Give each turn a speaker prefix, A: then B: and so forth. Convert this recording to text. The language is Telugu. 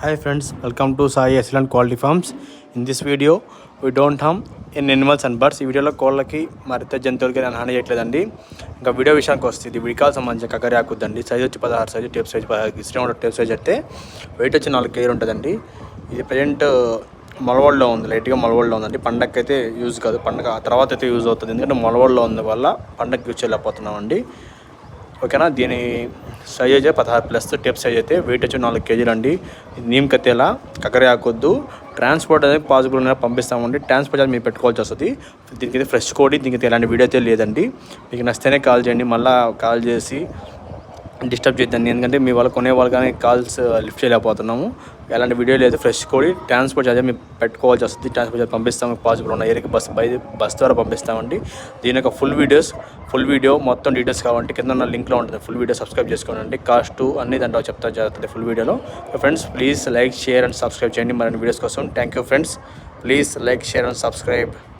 A: Hi friends, welcome to Sai Excellent Quality Farms. In this video, we don't harm in animals and birds. ఈ వీడియోలో కోళ్ళకి మరిత జంతువులకి నేను హాని చేయట్లేదండి. ఇంకా వీడియో విషయానికి వస్తే ఇది విడికాల సంబంధించిన కకరి ఆకుద్దండి. సైజ్ వచ్చి 16 సైజు, టేప్ సైజ్ 16 ఇష్టం ఉన్న టేప్ సైజ్ అయితే వెయిట్ వచ్చి 4 kg ఉంటుందండి. ఇది ప్రజెంట్ మొలవల్లో ఉంది, లైట్గా మొలవల్లో ఉందండి. పండగకి అయితే యూజ్ కాదు, పండగ తర్వాత అయితే యూజ్ అవుతుంది. ఎందుకంటే మొలవల్లో ఉంది వల్ల పండగకి యూజ్ చేయలేకపోతున్నామండి. ఓకేనా. దీని సైజ్ అయితే 16+ టేప్ సైజ్ అయితే వెయిట్ వచ్చి 4 kg అండి. నీమ్ కత్తేలా కకరే ఆకొద్దు. ట్రాన్స్పోర్ట్ అనేది పాసిబుల్ ఉన్న పంపిస్తామండి. ట్రాన్స్పోర్ట్ అది మీరు పెట్టుకోవాల్సి వస్తుంది. దీనికి అయితే ఫ్రెష్ కోడి, దీనికి ఎలాంటి వీడియో అయితే లేదండి. మీకు నచ్చితేనే కాల్ చేయండి, మళ్ళీ కాల్ చేసి డిస్టర్బ్ చేద్దండి. ఎందుకంటే మీ వాళ్ళు కొనే వాళ్ళు కానీ కాల్స్ లిఫ్ట్ చేయలేకపోతున్నాము. ఎలాంటి వీడియో లేదు. ఫ్రెష్ కోడి ట్రాన్స్పోర్ట్ ఛార్జ్ మీరు పెట్టుకోవాల్సి వస్తుంది. ట్రాన్స్పోర్ట్ ఛార్జ్ పంపిస్తాము, పాసిబుల్ ఉన్న ఏరియాకి బస్ ద్వారా పంపిస్తామండి. దీని యొక్క ఫుల్ వీడియో మొత్తం డీటెయిల్స్ కావాలంటే కింద ఉన్న లింక్లో ఉంటుంది. ఫుల్ వీడియో సబ్స్క్రైబ్ చేసుకోండి. కాస్ట్ అన్ని దాంట్లో చెప్తా జరుగుతుంది ఫుల్ వీడియోలో. Friends please like, share and subscribe చేయండి మరిన్ని వీడియోస్ కోసం. Thank you friends. Please like, share and subscribe.